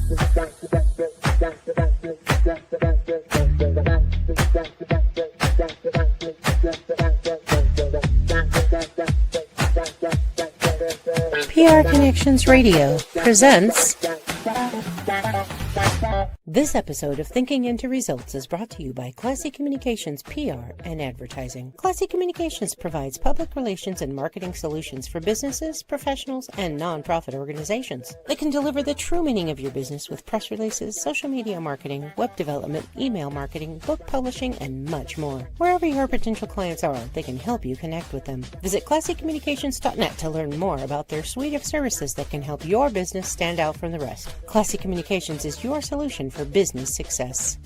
PR Connections Radio presents. This episode of Thinking into Results is brought to you by Classy Communications PR and Advertising. Classy Communications provides public relations and marketing solutions for businesses, professionals, and nonprofit organizations. They can deliver the true meaning of your business with press releases, social media marketing, web development, email marketing, book publishing, and much more. Wherever your potential clients are, they can help you connect with them. Visit classycommunications.net to learn more about their suite of services that can help your business stand out from the rest. Classy Communications is your solution for business success.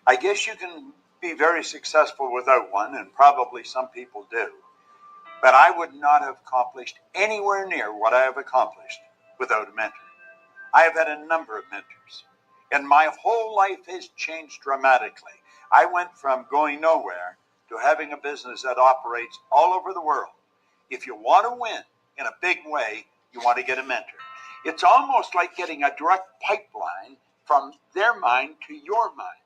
I guess you can be very successful without one, and probably some people do. But I would not have accomplished anywhere near what I have accomplished without a mentor. I have had a number of mentors, and my whole life has changed dramatically. I went from going nowhere to having a business that operates all over the world. If you want to win in a big way, you want to get a mentor. It's almost like getting a direct pipeline from their mind to your mind,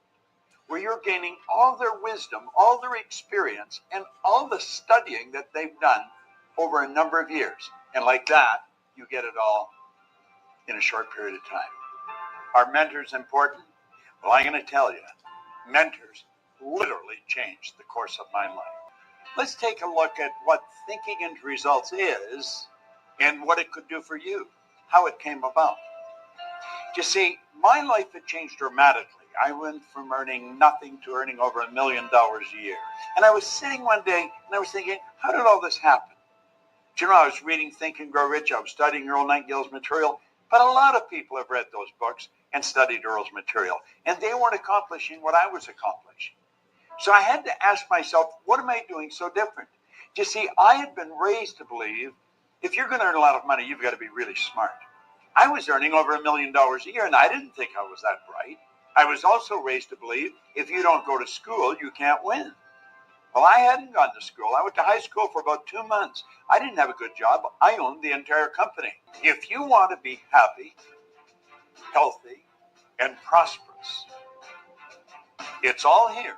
where you're gaining all their wisdom, all their experience, and all the studying that they've done over a number of years. And like that, you get it all in a short period of time. Are mentors important? Well, I'm going to tell you, mentors literally changed the course of my life. Let's take a look at what Thinking into Results is and what it could do for you, how it came about. You see, my life had changed dramatically. I went from earning nothing to earning over $1 million a year. And I was sitting one day and I was thinking, how did all this happen? Do you know, I was reading Think and Grow Rich. I was studying Earl Nightingale's material. But a lot of people have read those books and studied Earl's material. And they weren't accomplishing what I was accomplishing. So I had to ask myself, what am I doing so different? You see, I had been raised to believe if you're going to earn a lot of money, you've got to be really smart. I was earning over $1 million a year, and I didn't think I was that bright. I was also raised to believe if you don't go to school, you can't win. Well, I hadn't gone to school. I went to high school for about 2 months. I didn't have a good job. I owned the entire company. If you want to be happy, healthy, and prosperous, it's all here.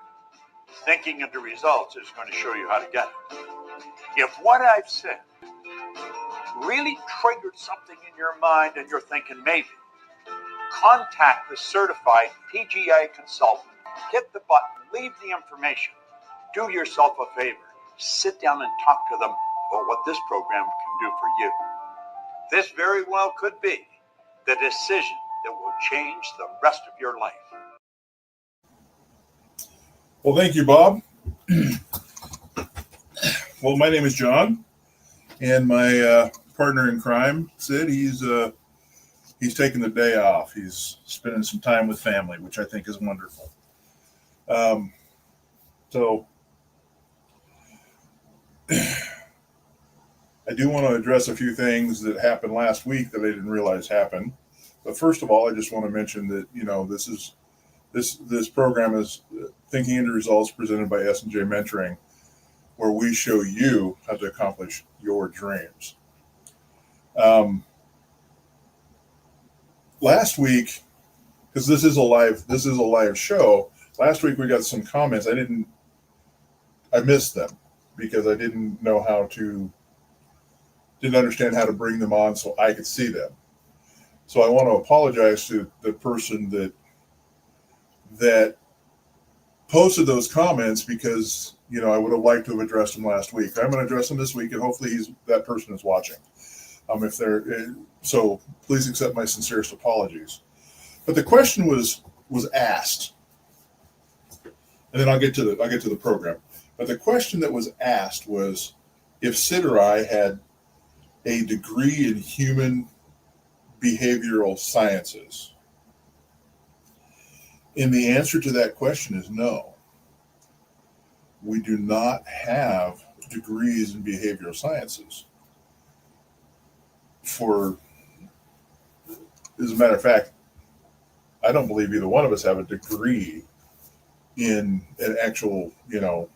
Thinking into Results is going to show you how to get it. If what I've said really triggered something in your mind and you're thinking maybe, contact the certified PGI consultant, hit the button, leave the information, do yourself a favor, sit down and talk to them about what this program can do for you. This very well could be the decision that will change the rest of your life. Well, thank you, Bob. Well, my name is John, and my partner in crime, Sid, he's taking the day off. He's spending some time with family, which I think is wonderful. So I do want to address a few things that happened last week that I didn't realize happened. But first of all, I just want to mention that, you know, this program is Thinking into Results presented by S&J Mentoring, where we show you how to accomplish your dreams. Last week, because this is a live show. Last week we got some comments. I missed them because I didn't understand how to bring them on so I could see them. So I want to apologize to the person that posted those comments because, you know, I would have liked to have addressed them last week. I'm going to address them this week, and hopefully that person is watching. So please accept my sincerest apologies. But the question was asked, and then I'll get to the program. But the question that was asked was if Sid or I had a degree in human behavioral sciences. And the answer to that question is no. We do not have degrees in behavioral sciences. As a matter of fact, I don't believe either one of us have a degree in an actual, you know,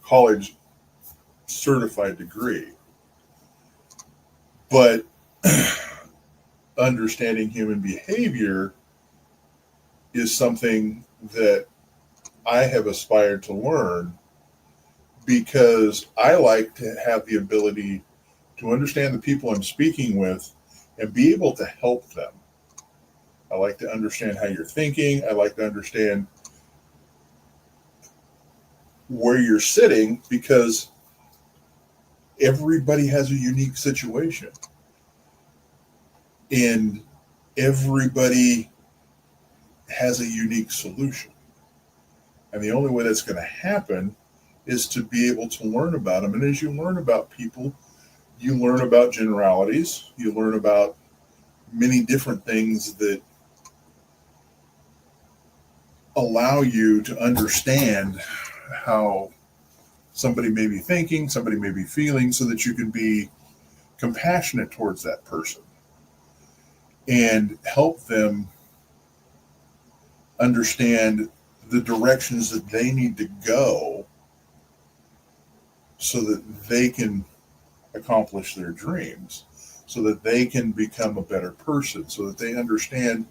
college certified degree. But understanding human behavior is something that I have aspired to learn, because I like to have the ability to understand the people I'm speaking with and be able to help them. I like to understand how you're thinking. I like to understand where you're sitting, because everybody has a unique situation and everybody has a unique solution. And the only way that's going to happen is to be able to learn about them. And as you learn about people, you learn about generalities, you learn about many different things that allow you to understand how somebody may be thinking, somebody may be feeling, so that you can be compassionate towards that person and help them understand the directions that they need to go so that they can accomplish their dreams, so that they can become a better person, so that they understand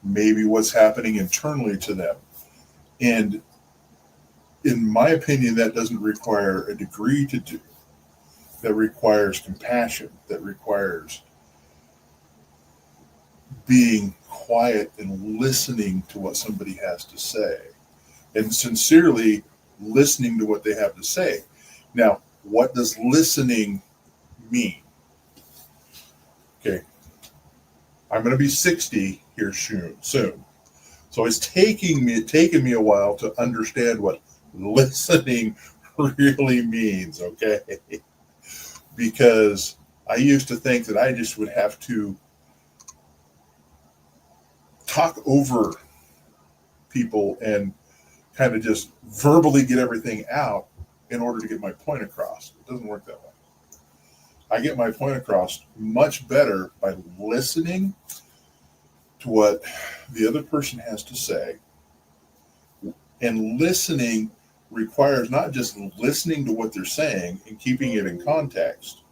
maybe what's happening internally to them. And in my opinion, that doesn't require a degree to do. That requires compassion, that requires being quiet and listening to what somebody has to say, and sincerely listening to what they have to say. Now, what does listening mean? Okay, I'm going to be 60 here soon. So it's taken me a while to understand what listening really means, okay? Because I used to think that I just would have to talk over people and kind of just verbally get everything out in order to get my point across. It doesn't work that way. I get my point across much better by listening to what the other person has to say. And listening requires not just listening to what they're saying and keeping it in context,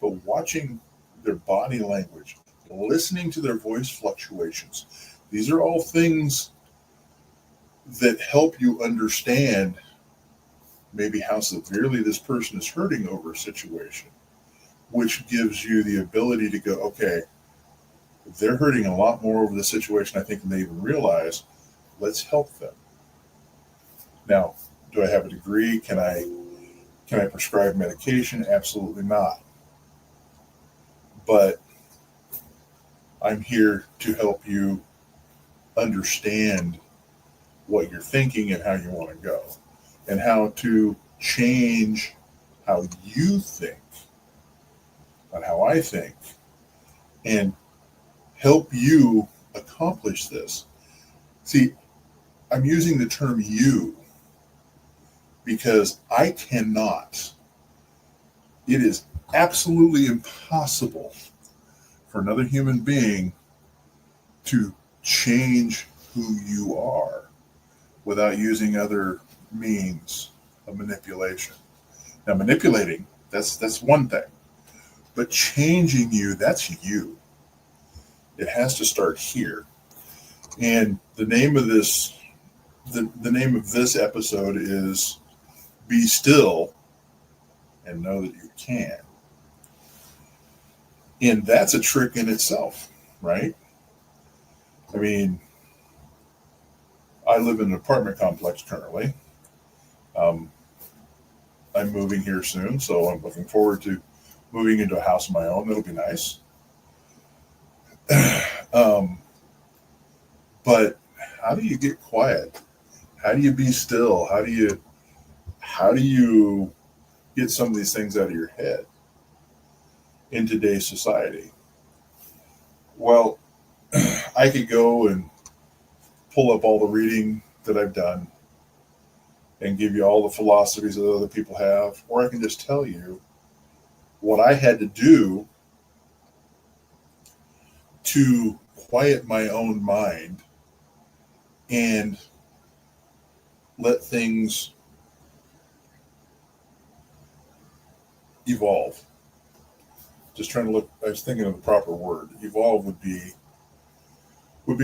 but watching their body language, listening to their voice fluctuations. These are all things that help you understand maybe how severely this person is hurting over a situation, which gives you the ability to go, okay, they're hurting a lot more over the situation, I think, than they even realize. Let's help them. Now, do I have a degree? Can I prescribe medication? Absolutely not. But I'm here to help you understand what you're thinking and how you want to go, and how to change how you think, not how I think, and help you accomplish this. See, I'm using the term you because I cannot. It is absolutely impossible for another human being to change who you are without using other means of manipulation. Now, manipulating, that's one thing. But changing you, that's you. It has to start here. And the name of this episode is Be Still and Know That You Can. And that's a trick in itself, right? I mean, I live in an apartment complex currently. I'm moving here soon, so I'm looking forward to moving into a house of my own. That'll be nice. But how do you get quiet? How do you be still? How do you get some of these things out of your head in today's society? Well, I could go and pull up all the reading that I've done and give you all the philosophies that other people have, or I can just tell you what I had to do to quiet my own mind and let things evolve. just trying to look. I was thinking of the proper word. Evolve would be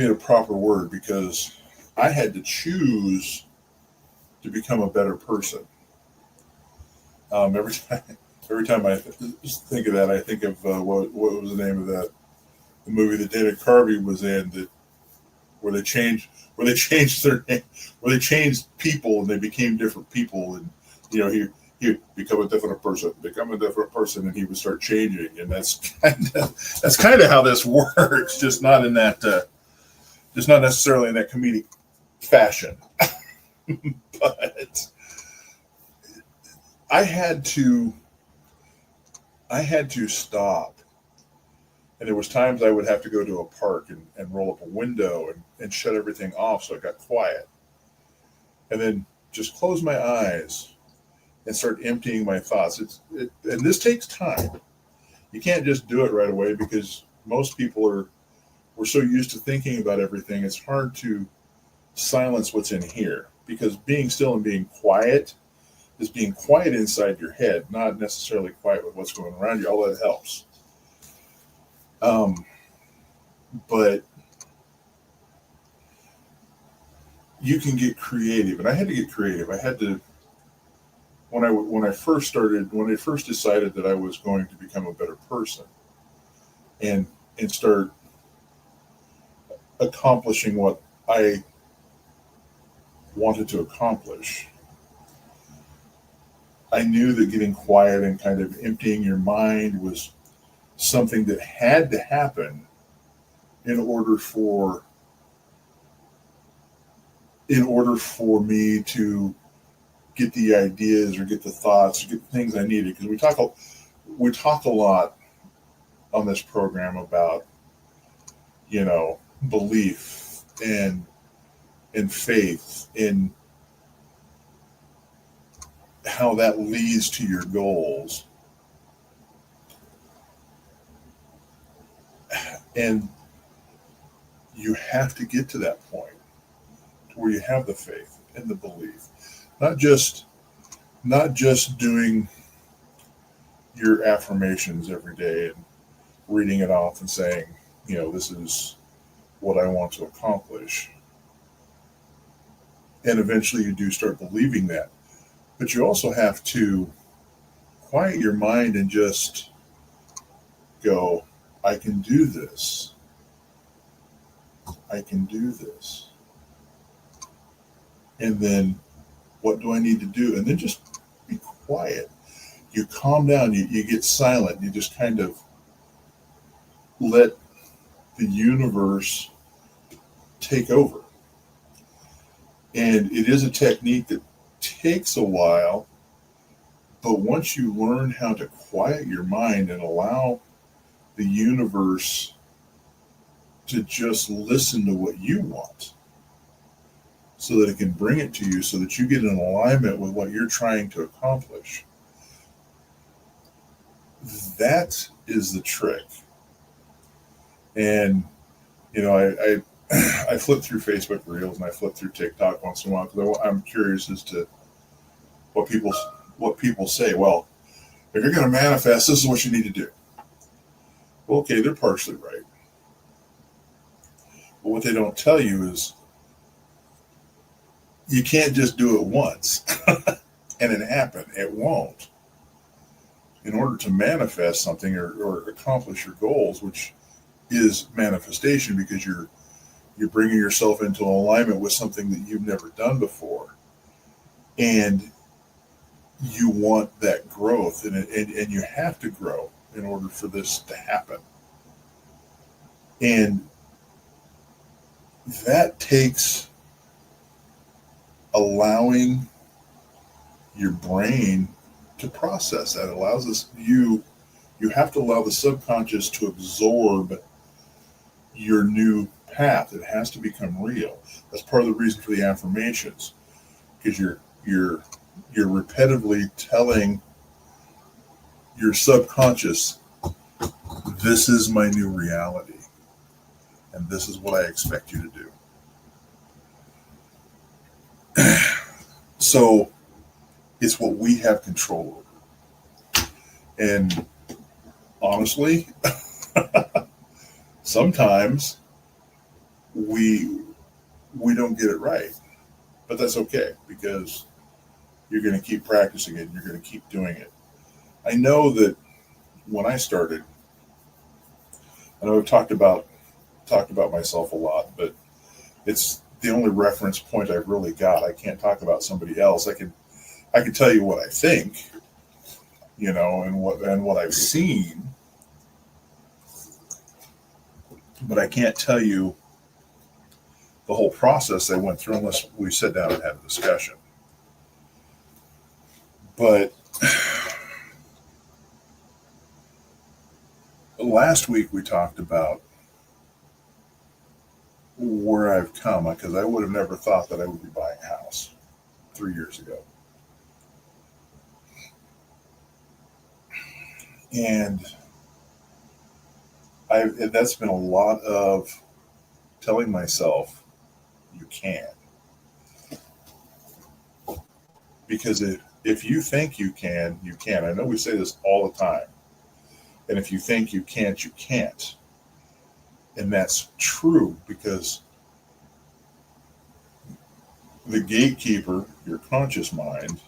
a proper word, because I had to choose to become a better person. Every time I think of that, I think of what was the name of the movie that David Carvey was in, that where they changed their name, where they changed people and they became different people, and he become a different person, and he would start changing, and that's kind of how this works, just not necessarily in that comedic fashion. But I had to stop. And there was times I would have to go to a park and roll up a window and shut everything off so it got quiet. And then just close my eyes and start emptying my thoughts. And this takes time. You can't just do it right away, because most people we're so used to thinking about everything. It's hard to silence what's in here, because being still and being quiet is being quiet inside your head, not necessarily quiet with what's going around you, although it helps. But you can get creative, and I had to get creative. I had to, when I first decided that I was going to become a better person and start accomplishing what I wanted to accomplish, I knew that getting quiet and kind of emptying your mind was something that had to happen in order for me to get the ideas or get the thoughts or get the things I needed. Because we talk a lot on this program about, belief and faith in how that leads to your goals. And you have to get to that point where you have the faith and the belief, not just doing your affirmations every day and reading it off and saying, this is what I want to accomplish. And eventually you do start believing that. But you also have to quiet your mind and just go, I can do this. I can do this. And then what do I need to do? And then just be quiet. You calm down, you get silent, you just kind of let the universe take over. And it is a technique that takes a while, but once you learn how to quiet your mind and allow the universe to just listen to what you want, so that it can bring it to you, so that you get in alignment with what you're trying to accomplish, that is the trick. And I flip through Facebook Reels and I flip through TikTok once in a while, because I'm curious as to what people say. Well, if you're going to manifest, this is what you need to do. Well, okay, they're partially right. But what they don't tell you is you can't just do it once and it happen. It won't. In order to manifest something or accomplish your goals, which is manifestation, because you're bringing yourself into alignment with something that you've never done before, and you want that growth, and you have to grow in order for this to happen. And that takes allowing your brain to process that. It allows us, you have to allow the subconscious to absorb your new path. It has to become real. That's part of the reason for the affirmations, because you're repetitively telling your subconscious, this is my new reality, and this is what I expect you to do. So it's what we have control over. And honestly, sometimes we don't get it right, but that's okay because you're going to keep practicing it and you're going to keep doing it. I know that when I started, I know I've talked about myself a lot, but it's the only reference point I've really got. I can't talk about somebody else. I can tell you what I think, and what I've seen, but I can't tell you the whole process I went through unless we sit down and have a discussion. But last week we talked about where I've come, because I would have never thought that I would be buying a house 3 years ago. And that's been a lot of telling myself, you can. Because if you think you can, you can. I know we say this all the time. And if you think you can't, you can't. And that's true because the gatekeeper, your conscious mind,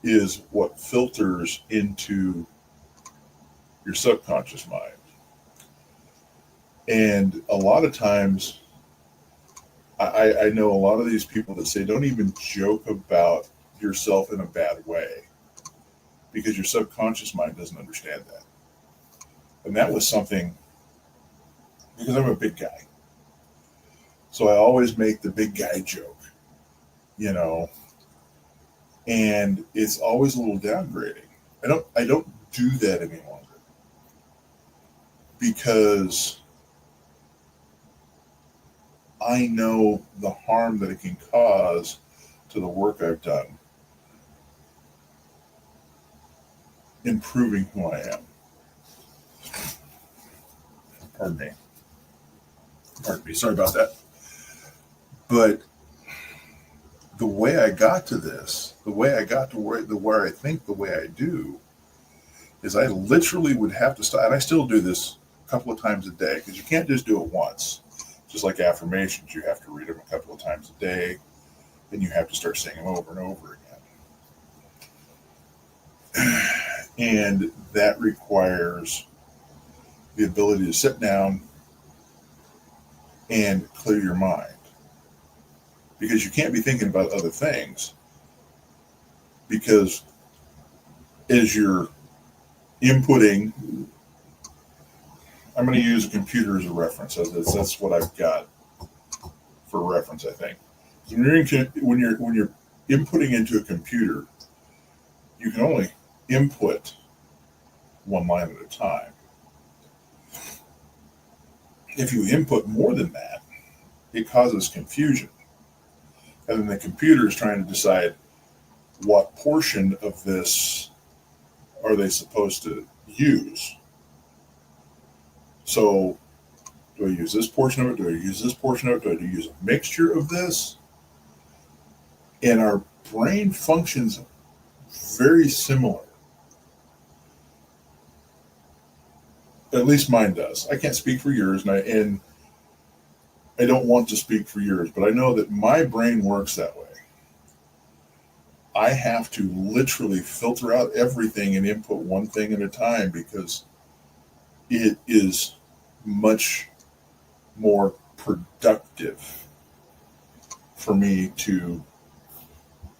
is what filters into your subconscious mind. And a lot of times, I know a lot of these people that say, don't even joke about yourself in a bad way, because your subconscious mind doesn't understand that. And that was something, because I'm a big guy. So I always make the big guy joke, and it's always a little downgrading. I don't do that any longer because I know the harm that it can cause to the work I've done, improving who I am. Pardon me, sorry about that. But the way I got to this, the way I got to where I think the way I do, is I literally would have to start, and I still do this a couple of times a day, because you can't just do it once. Just like affirmations, you have to read them a couple of times a day, and you have to start saying them over and over again. And that requires the ability to sit down and clear your mind. Because you can't be thinking about other things. Because as you're inputting, I'm going to use a computer as a reference. That's what I've got for reference, I think. When you're inputting into a computer, you can only input one line at a time. If you input more than that, it causes confusion. And then the computer is trying to decide what portion of this are they supposed to use. So, do I use this portion of it? Do I use this portion of it? Do I use a mixture of this? And our brain functions very similar. At least mine does. I can't speak for yours, and I don't want to speak for yours, but I know that my brain works that way. I have to literally filter out everything and input one thing at a time, because it is much more productive for me to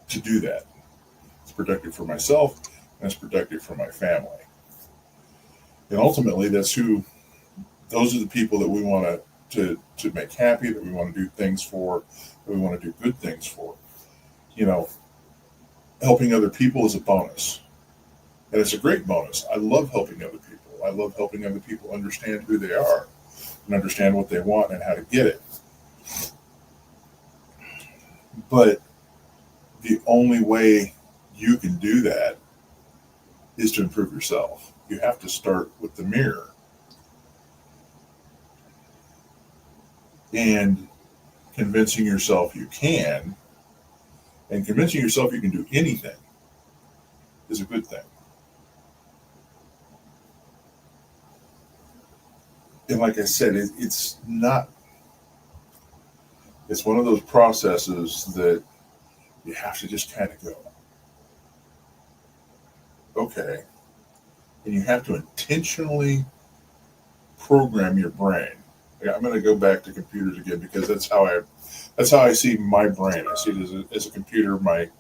do that. It's productive for myself, and it's productive for my family. And ultimately, those are the people that we want to make happy, that we want to do things for, that we want to do good things for. Helping other people is a bonus. And it's a great bonus. I love helping other people. I love helping other people understand who they are and understand what they want and how to get it. But the only way you can do that is to improve yourself. You have to start with the mirror. And convincing yourself you can, and convincing yourself you can do anything, is a good thing. and like I said, it's not, it's one of those processes that you have to just kind of go, okay. And you have to intentionally program your brain. I'm going to go back to computers again because that's how I see my brain. I see it as a computer. My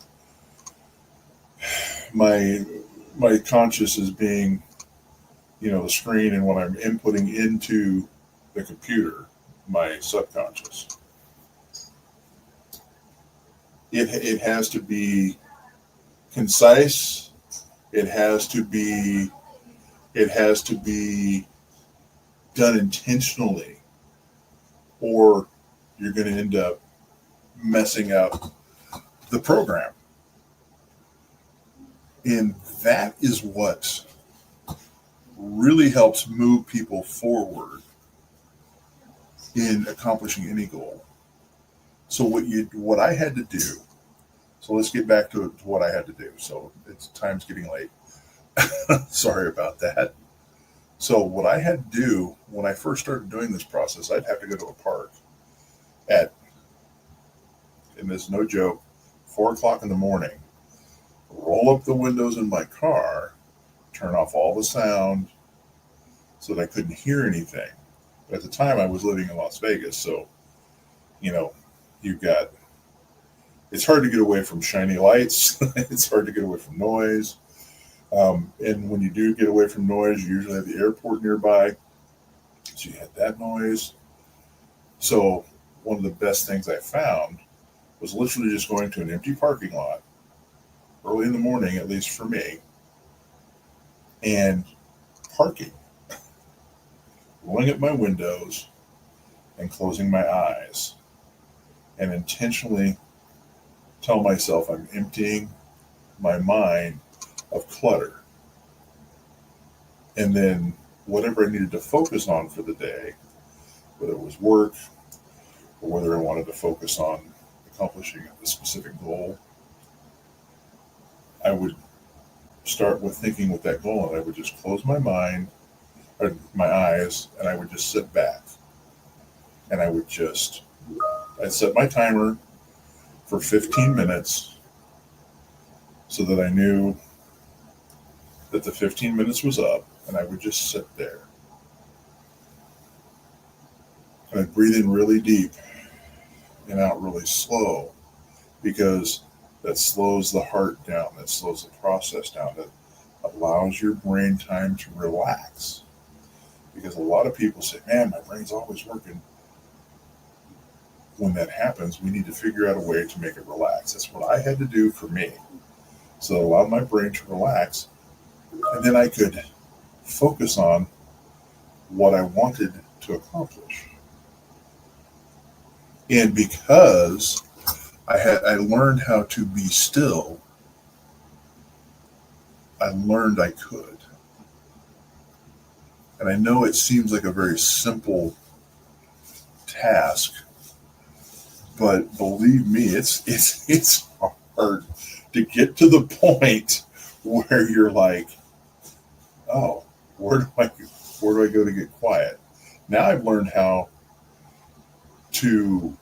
conscious is being, the screen, and what I'm inputting into the computer, my subconscious. It has to be concise. It has to be done intentionally, or you're going to end up messing up the program. And that is what really helps move people forward in accomplishing any goal. So what I had to do, so let's get back to what I had to do. So time's getting late. Sorry about that. So what I had to do when I first started doing this process, I'd have to go to a park and this is no joke, 4:00 in the morning, roll up the windows in my car, turn off all the sound so that I couldn't hear anything. But at the time I was living in Las Vegas, so, it's hard to get away from shiny lights. It's hard to get away from noise. And when you do get away from noise, you usually have the airport nearby. So you had that noise. So one of the best things I found was literally just going to an empty parking lot early in the morning, at least for me, and parking, rolling up my windows and closing my eyes, and intentionally tell myself I'm emptying my mind of clutter. And then whatever I needed to focus on for the day, whether it was work or whether I wanted to focus on accomplishing a specific goal, I would start with thinking with that goal, and I would just close my mind or my eyes, and I would just sit back, and I'd set my timer for 15 minutes so that I knew that the 15 minutes was up, and I would just sit there. And I'd breathe in really deep and out really slow, because that slows the heart down, that slows the process down, that allows your brain time to relax. Because a lot of people say, man, my brain's always working. When that happens, we need to figure out a way to make it relax. That's what I had to do for me. So it allowed my brain to relax, and then I could focus on what I wanted to accomplish. And because I learned how to be still, I learned I could. And I know it seems like a very simple task, but believe me, it's hard to get to the point where you're like, oh, where do I go to get quiet? Now I've learned how to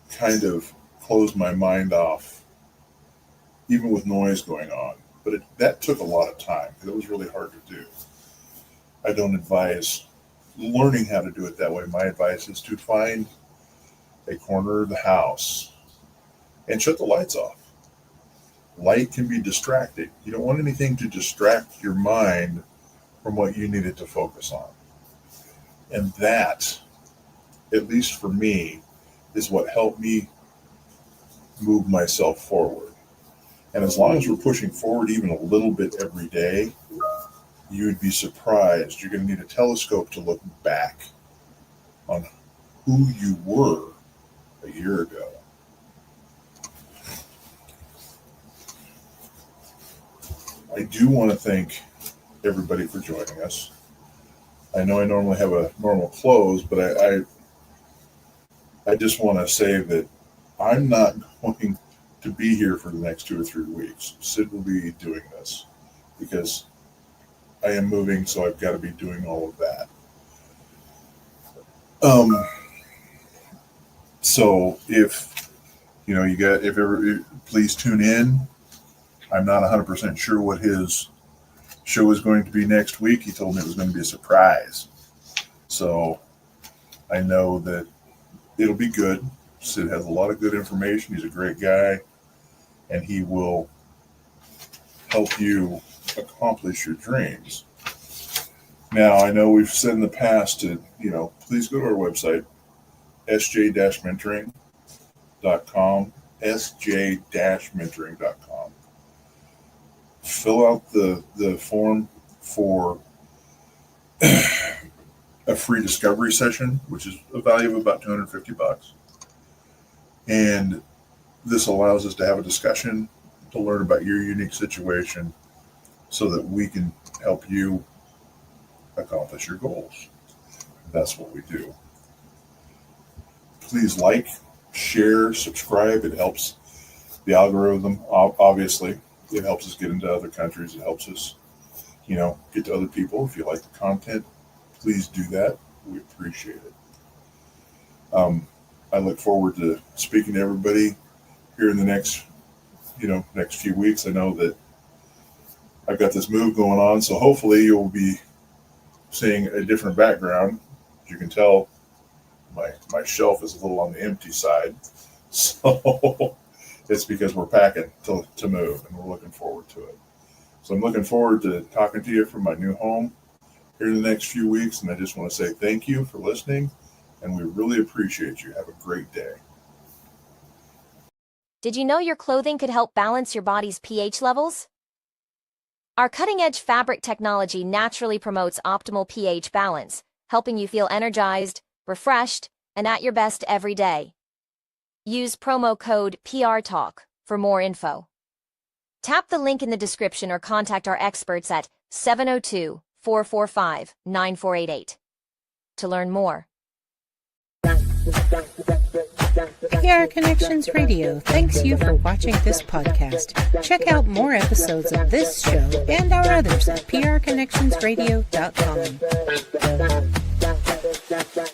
kind of close my mind off, even with noise going on. But that took a lot of time, because it was really hard to do. I don't advise learning how to do it that way. My advice is to find a corner of the house and shut the lights off. Light can be distracting. You don't want anything to distract your mind from what you needed to focus on. And that, at least for me, is what helped me move myself forward. And as long as we're pushing forward even a little bit every day, you would be surprised. You're going to need a telescope to look back on who you were a year ago. I do want to thank everybody for joining us. I know I normally have a normal close, but I just want to say that I'm not going to be here for the next 2 or 3 weeks. Sid will be doing this because I am moving, so I've got to be doing all of that. So if please tune in. I'm not 100% sure what his show is going to be next week. He told me it was going to be a surprise. So I know that it'll be good. Sid has a lot of good information. He's a great guy, and he will help you accomplish your dreams. Now, I know we've said in the past to, please go to our website, sj-mentoring.com, sj-mentoring.com. Fill out the form for a free discovery session, which is a value of about $250. And this allows us to have a discussion to learn about your unique situation so that we can help you accomplish your goals. That's what we do. Please like, share, subscribe. It helps the algorithm, obviously. It helps us get into other countries. It helps us, get to other people. If you like the content, please do that. We appreciate it. I look forward to speaking to everybody here in the next few weeks. I know that I've got this move going on, so hopefully you'll be seeing a different background. As you can tell, my shelf is a little on the empty side. So it's because we're packing to move, and we're looking forward to it. So I'm looking forward to talking to you from my new home here in the next few weeks, and I just want to say thank you for listening, and we really appreciate you. Have a great day. Did you know your clothing could help balance your body's pH levels? Our cutting-edge fabric technology naturally promotes optimal pH balance, helping you feel energized, refreshed, and at your best every day. Use promo code PRTalk for more info. Tap the link in the description or contact our experts at 702-445-9488 to learn more. PR Connections Radio thanks you for watching this podcast. Check out more episodes of this show and our others at prconnectionsradio.com.